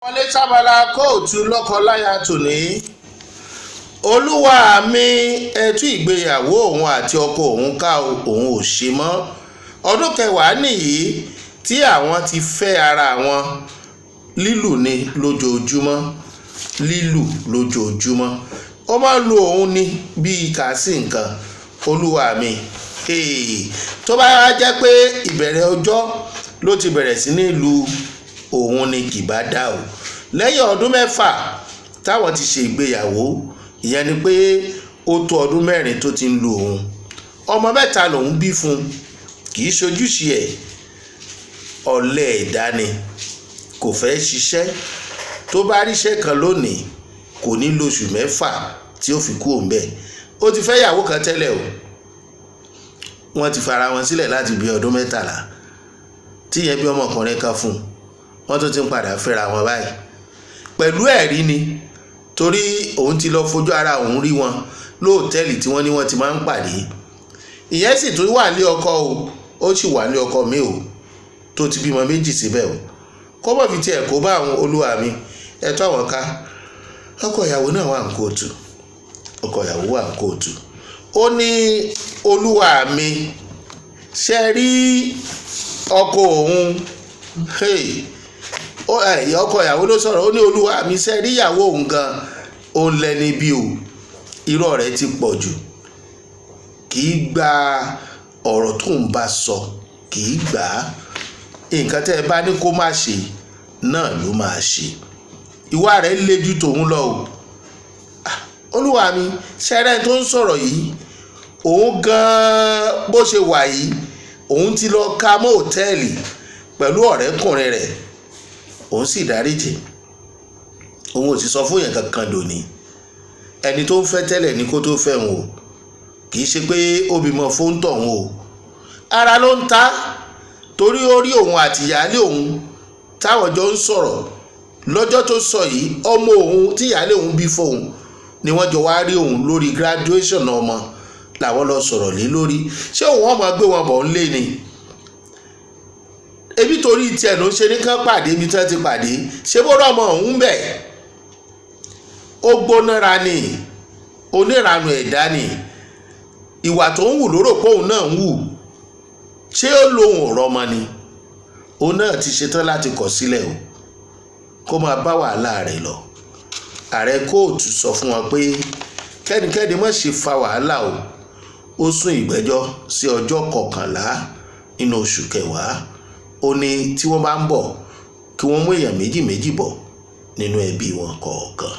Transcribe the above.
wọlé sábàlá kóòtù lọ́kọ-láya tòní. Olúwa mi ẹtú ìgbéyàwó òun àti ọkọ òun ká òun ò ṣe mọ́. Ọdún kẹwàá nìyí tí àwọn ti fẹ́ ara wọn. Lílù ni lójoojúmọ́, lílù lójoojúmọ́. Ó máa ń lu òun ní bíi kàásì nǹkan. Olúwa mi, tó bá jẹ́ pé ìbẹ̀rẹ̀ ọjọ́ ló ti bẹ̀rẹ̀ sí ní lu òun ni kì bá dá o. Lẹ́yìn ọdún 6 táwọn ti ṣe ìgbéyàwó, ìyẹn ni pé ó tó ọdún 4 tó ti ń lu òun. Ọmọ 3 lòun bí fún, kì í ṣojúṣe ẹ̀. Ọ̀lẹ ẹ̀dá ni, kò fẹ́ ṣiṣẹ́. Tó bá ríṣẹ́ kan lónìí kò ní lóṣù 6 tí ó fi kú òun bẹ́ẹ̀. Ó ti fẹ́ ìyàwó kan tẹ́lẹ̀ o. Wọ́n ti fara wọn sílẹ̀ láti bí ọdún 13 tí yẹn bí ọmọkùnrin kan fún. Wọ́n tó ti ń padà fẹ́ra wọn báyìí pẹ̀lú ẹ̀rí ni, torí òun ti lọ fojú ara òun rí wọn lóòtẹ́ẹ̀lì tí wọ́n ní wọ́n ti máa ń pàdé. Ìyẹn sì tún wà ní ọkọ o, ó sì wà ní ọkọ mi o tó ti bímọ 2 síbẹ̀ o. Kó mọ̀ fi tiẹ̀ kó bá àwọn olúwa mi ẹ̀tọ́ àwọn ká. Ọkọ ìyàwó náà wà ní kóòtù, ọkọ ìyàwó wà ní kóòtù. Ó ní olúwa mi ṣe rí ọkọ òun, ọkọ ìyàwó ló sọ̀rọ̀. Ó ní olúwa mi ṣe rí ìyàwó òun gan, òun lẹ́ni bí o. Irọ́ rẹ̀ ti pọ̀ jù, kì í gba ọ̀rọ̀ tó ń bá sọ, kì í gbà á. Nǹkan tẹ́ ẹ bá ní kó má ṣe náà ló máa ṣe. Ìwà rẹ̀ le jù tòun lọ o. Olúwa mi ṣẹ́rẹ́ tó ń sọ̀rọ̀ yìí, òun gan bó ṣe wà yìí, òun ti lọ ka mọ́ òtẹ́ẹ̀lì pẹ̀lú ọ̀rẹ́kùnrin rẹ̀, òun sì dáríjì. Òun ò sì sọ fún yẹn kankan dòní. Ẹni tó ń fẹ́ tẹ́lẹ̀ ní kó tó fẹ́ wọn o, kì í ṣe pé ó bímọ fún tọ̀hún o. Ara ló ń ta torí ó rí òun àti ìyáálé òun táwọn jọ ń sọ̀rọ̀ lọ́jọ́ tó sọ yìí. Ọmọ òun tí ìyáálé òun bí fóun ni wọ́n jọ wá rí òun lórí graduation ọmọ làwọn lọ sọ̀rọ̀ lé lórí. Ṣé òun ọmọ gbé wọn bọ̀ ń lé ni? Ebi torí tiẹ̀ ló ń ṣe ní kán pàdé ibi tí wọ́n ti pàdé. Ṣé bó rọ́mọ òun bẹ̀? Ó gbónára ni, onírànù ẹ̀dá ni. Ìwà tó ń wù lóró pé òun náà ń wù. Ṣé ó lóhùn ọ̀rọ̀ ọmọ ni? Òun náà ti ṣetán láti kọ̀ sílẹ̀ o, kó máa bá wàhálà rẹ̀ lọ. Ààrẹ kóòtù sọ fún wọn pé kẹ́nikẹ́ni má ṣe fa wàhálà o. Ó sún ìgbẹ́jọ́ sí ọjọ́ 11 nínú oṣù kẹwàá. Ó ní tí wọ́n bá ń bọ̀ kí wọ́n mú èèyàn méjì bọ̀ nínú ẹbí wọn kọ̀ọ̀kan.